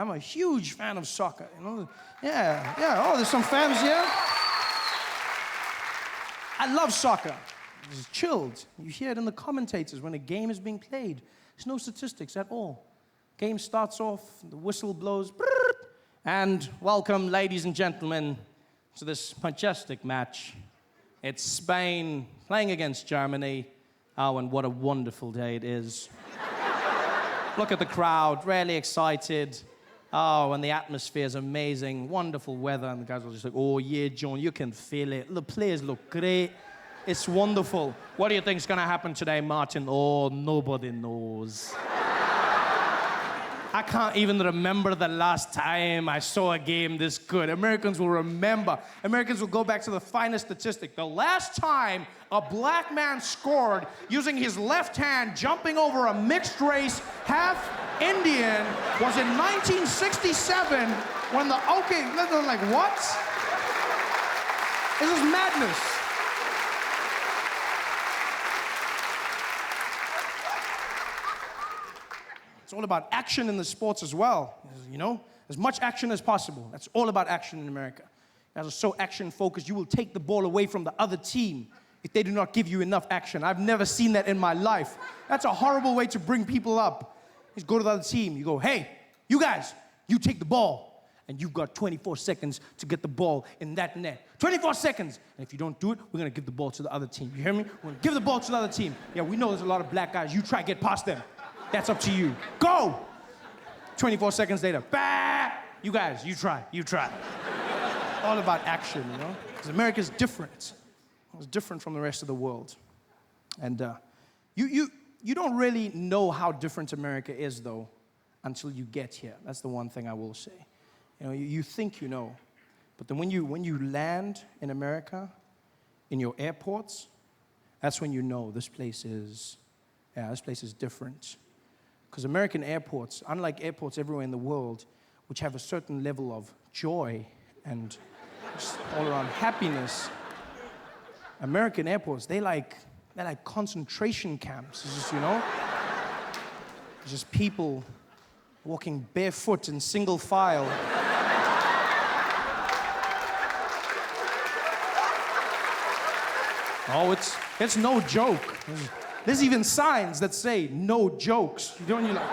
I'm a huge fan of soccer, you know? Yeah. Oh, there's some fans here. I love soccer. It's chilled. You hear it in the commentators when a game is being played. There's no statistics at all. Game starts off, the whistle blows, and welcome, ladies and gentlemen, to this majestic match. It's Spain playing against Germany. Oh, and what a wonderful day it is. Look at the crowd, really excited. Oh, and the atmosphere is amazing, wonderful weather, and the guys are just like, oh yeah, John, you can feel it. The players look great. It's wonderful. What do you think's gonna happen today, Martin? Oh, nobody knows. I can't even remember the last time I saw a game this good. Americans will remember. Americans will go back to the finest statistic. The last time a black man scored using his left hand, jumping over a mixed race, half Indian, was in 1967 when they're like, what? This is madness. It's all about action in the sports as well, you know? As much action as possible. That's all about action in America. You guys are so action-focused, you will take the ball away from the other team if they do not give you enough action. I've never seen that in my life. That's a horrible way to bring people up. You go to the other team, you go, hey, you guys, you take the ball, and you've got 24 seconds to get the ball in that net. 24 seconds! And if you don't do it, we're gonna give the ball to the other team. You hear me? We're gonna give the ball to the other team. Yeah, we know there's a lot of black guys. You try to get past them. That's up to you. Go! 24 seconds later, bah! You guys, you try. All about action, you know? Because America's different. It's different from the rest of the world. And you don't really know how different America is, though, until you get here. That's the one thing I will say. You know, you think you know. But then when you land in America, in your airports, that's when you know this place is different. Because American airports, unlike airports everywhere in the world, which have a certain level of joy and just all around happiness, American airports, they're like concentration camps. It's just, you know, it's just people walking barefoot in single file. Oh, it's no joke. There's even signs that say, no jokes. You're like,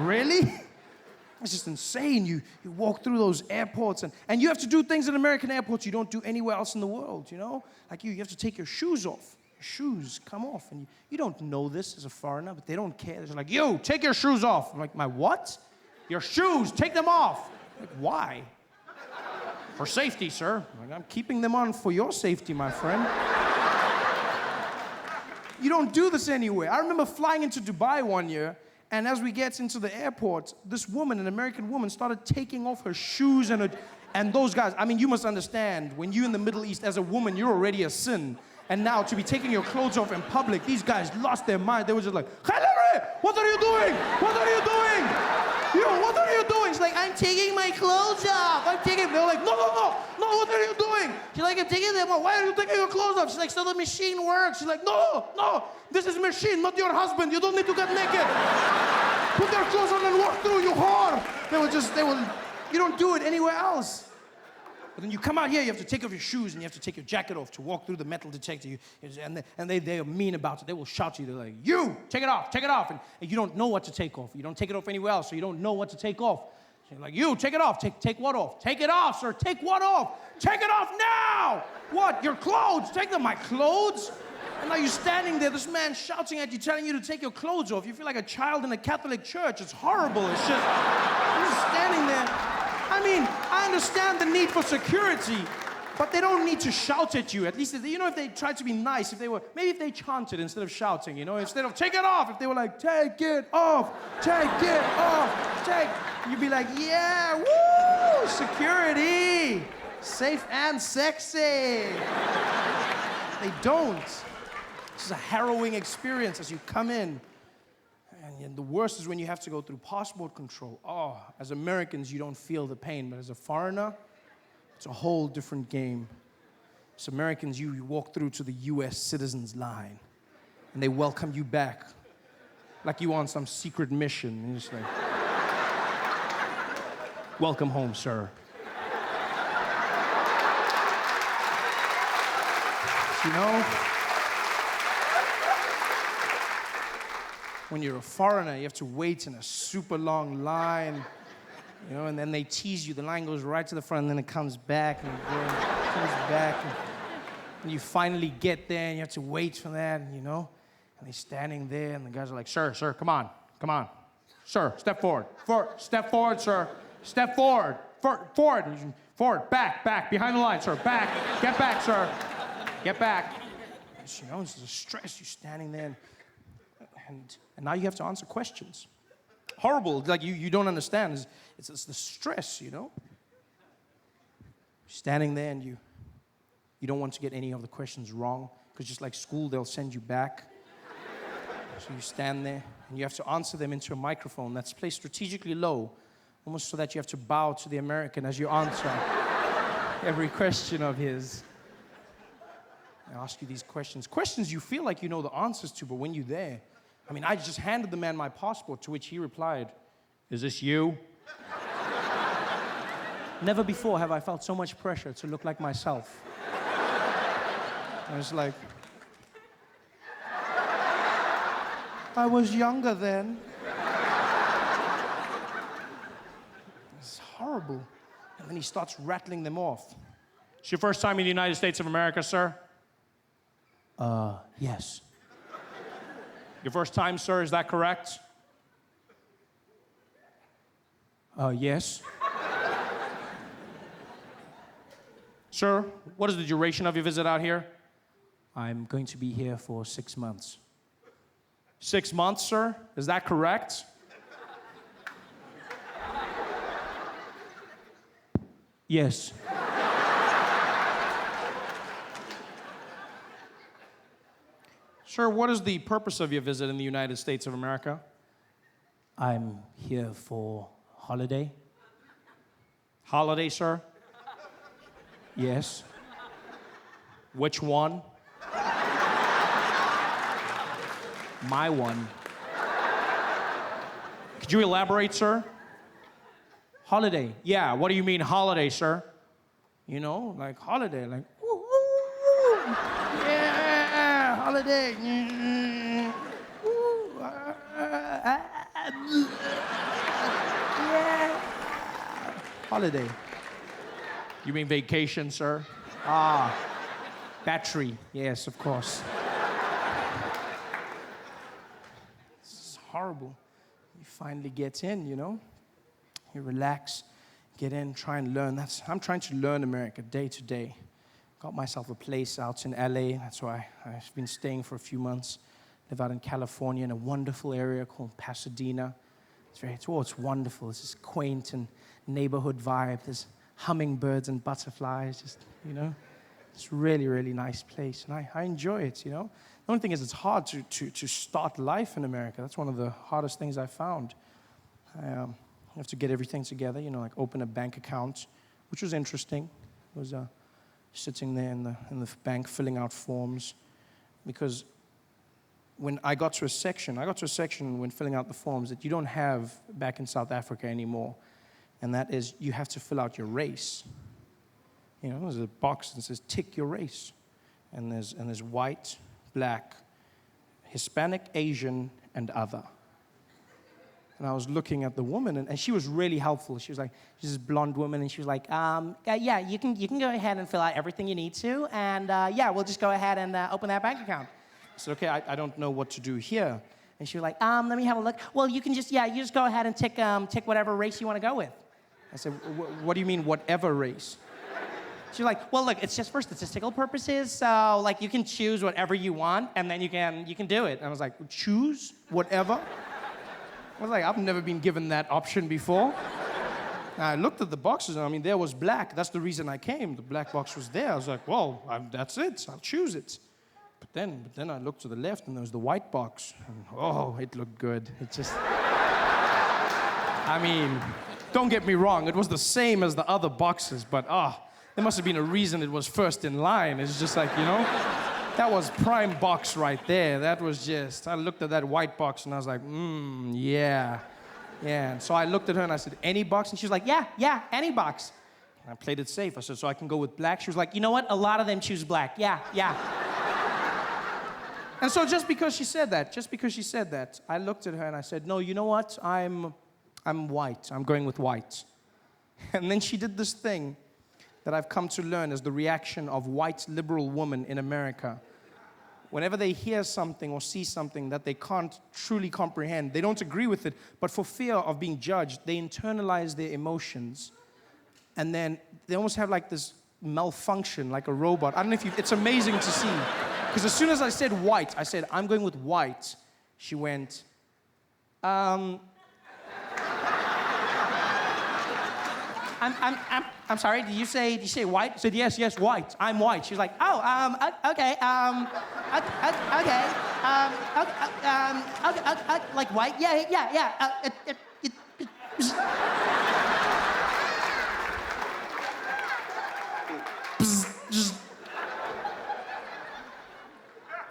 really? It's just insane. You walk through those airports, and you have to do things in American airports you don't do anywhere else in the world, you know? Like you have to take your shoes off. Your shoes come off, and you don't know this as a foreigner, but they don't care. They're like, you, take your shoes off. I'm like, my what? Your shoes, take them off. I'm like, why? For safety, sir. I'm like, I'm keeping them on for your safety, my friend. You don't do this anywhere. I remember flying into Dubai one year, and as we get into the airport, this woman, an American woman, started taking off her shoes and those guys. I mean, you must understand, when you're in the Middle East as a woman, you're already a sin. And now to be taking your clothes off in public, these guys lost their mind. They were just like, Hillary, what are you doing? What are you doing? Yo, what are you doing? She's like, I'm taking my clothes off. They were like, no, what are you doing? She's like, I'm taking them off. Why are you taking your clothes off? She's like, so the machine works. She's like, no, this is machine, not your husband. You don't need to get naked. Put your clothes on and walk through, you whore. You don't do it anywhere else. But then you come out here, you have to take off your shoes and you have to take your jacket off to walk through the metal detector. And they are mean about it. They will shout to you. They're like, you, take it off. And you don't know what to take off. You don't take it off anywhere else, so you don't know what to take off. So you're like, you, take it off. Take what off? Take it off, sir. Take what off? Take it off now! What? Your clothes? Take them. My clothes? And now you're standing there, this man shouting at you, telling you to take your clothes off. You feel like a child in a Catholic church. It's horrible. It's just, you're just standing there. I mean, I understand the need for security, but they don't need to shout at you. At least, you know, if they tried to be nice, maybe if they chanted instead of shouting, you know, instead of take it off, if they were like, take it off, you'd be like, yeah, woo, security, safe and sexy. They don't. This is a harrowing experience as you come in. And the worst is when you have to go through passport control. Oh, as Americans, you don't feel the pain, but as a foreigner, it's a whole different game. As Americans, you walk through to the U.S. citizens line, and they welcome you back like you on some secret mission. And you're just like, Welcome home, sir. You know, when you're a foreigner, you have to wait in a super long line, you know, and then they tease you. The line goes right to the front, and then it comes back, and again, it comes back. And you finally get there, and you have to wait for that, and, you know, and they're standing there, and the guys are like, sir, come on. Sir, step forward. Step forward, sir. Step forward. Forward. Back. Behind the line, sir. Back. Get back, sir. Get back. You know, it's the stress. You're standing there, and now you have to answer questions. Horrible. Like, you don't understand. It's the stress, you know. You're standing there, and you don't want to get any of the questions wrong, because just like school, they'll send you back. So you stand there, and you have to answer them into a microphone that's placed strategically low, almost so that you have to bow to the American as you answer every question of his. I ask you these questions you feel like you know the answers to, but when you're there, I mean, I just handed the man my passport, to which he replied, "Is this you?" Never before have I felt so much pressure to look like myself. I was like, I was younger then. It's horrible. And then he starts rattling them off. It's your first time in the United States of America, sir? Yes. Your first time, sir, is that correct? Yes. Sir, what is the duration of your visit out here? I'm going to be here for 6 months. 6 months, sir? Is that correct? Yes. Sir, what is the purpose of your visit in the United States of America? I'm here for holiday. Holiday, sir? Yes. Which one? My one. Could you elaborate, sir? Holiday. Yeah, what do you mean holiday, sir? You know, like holiday, like, woo, woo, woo. Yeah, holiday. Yeah. Holiday. You mean vacation, sir? Battery. Yes, of course. Horrible. You finally get in, you know. You relax, get in, try and learn. I'm trying to learn America day to day. Got myself a place out in LA. That's why I've been staying for a few months. Live out in California in a wonderful area called Pasadena. It's wonderful. It's this quaint and neighborhood vibe. There's hummingbirds and butterflies, just, you know. It's really, really nice place, and I enjoy it, you know. The only thing is it's hard to start life in America. That's one of the hardest things I found. You have to get everything together, you know, like open a bank account, which was interesting. It was sitting there in the bank filling out forms, because when I got to a section when filling out the forms that you don't have back in South Africa anymore, and that is you have to fill out your race. You know, there's a box that says tick your race, and there's white, black, Hispanic, Asian, and other. And I was looking at the woman, and she was really helpful. She was like, she's this blonde woman, and she was like, yeah, you can go ahead and fill out everything you need to, and yeah, we'll just go ahead and open that bank account. I said, okay, I don't know what to do here. And she was like, let me have a look. Well, you just go ahead and tick whatever race you want to go with. I said, what do you mean, whatever race? She's like, well, look, it's just for statistical purposes, so like you can choose whatever you want, and then you can do it. And I was like, choose whatever? I was like, I've never been given that option before. And I looked at the boxes, and I mean, there was black. That's the reason I came. The black box was there. I was like, well, that's it. I'll choose it. But then I looked to the left, and there was the white box. And, oh, it looked good. It just... I mean, don't get me wrong. It was the same as the other boxes, but there must have been a reason it was first in line. It's just like, you know, that was prime box right there. That was just, I looked at that white box and I was like, yeah, Yeah, and so I looked at her and I said, any box? And she was like, yeah, any box. And I played it safe. I said, so I can go with black? She was like, you know what? A lot of them choose black. Yeah. And so just because she said that, I looked at her and I said, no, you know what? I'm white. I'm going with white. And then she did this thing that I've come to learn as the reaction of white liberal women in America. Whenever they hear something or see something that they can't truly comprehend, they don't agree with it, but for fear of being judged, they internalize their emotions, and then they almost have like this malfunction, like a robot. I don't know if it's amazing to see. Because as soon as I said white, I said, I'm going with white. She went, I'm sorry, did you say white? I said, yes, white. I'm white. She was like, okay, like white? Yeah.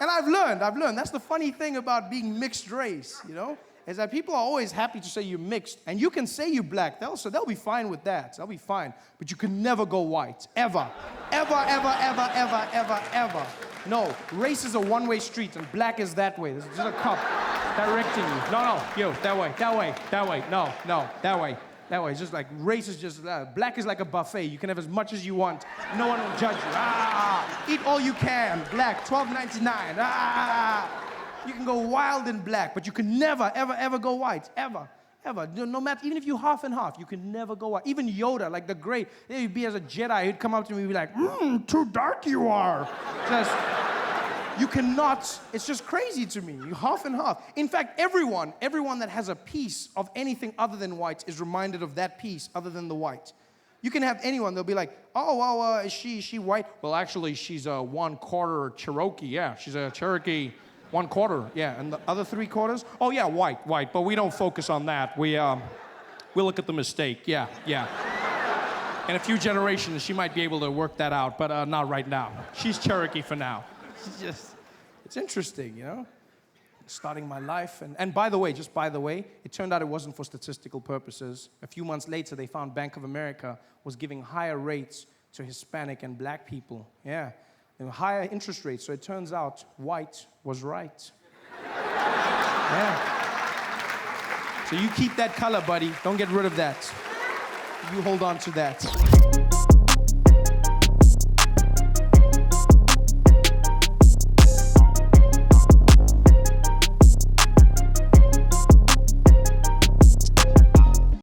And I've learned, that's the funny thing about being mixed race, you know? Is that people are always happy to say you're mixed, and you can say you're black. They'll be fine with that. They'll be fine. But you can never go white. Ever. No, race is a one-way street, and black is that way. There's just a cop directing you. No, you, that way. No, that way. It's just like, race is just, black is like a buffet. You can have as much as you want. No one will judge you. Eat all you can. Black, $12.99. You can go wild in black, but you can never, ever go white. Ever. No matter, even if you half and half, you can never go white. Even Yoda, like the great, he'd be as a Jedi, he'd come up to me and be like, too dark you are. You cannot, it's just crazy to me. You half and half. In fact, everyone that has a piece of anything other than white is reminded of that piece other than the white. You can have anyone, they'll be like, is she white? Well, actually, she's a 1/4 Cherokee. Yeah, she's a Cherokee 1/4. Yeah, and the other 3/4? Oh, yeah, white. But we don't focus on that. We look at the mistake. Yeah. In a few generations, she might be able to work that out, but not right now. She's Cherokee for now. It's interesting, you know? Starting my life. And by the way, it turned out it wasn't for statistical purposes. A few months later, they found Bank of America was giving higher rates to Hispanic and black people. Yeah. There were higher interest rates, so it turns out white was right. Yeah. So you keep that color, buddy. Don't get rid of that. You hold on to that.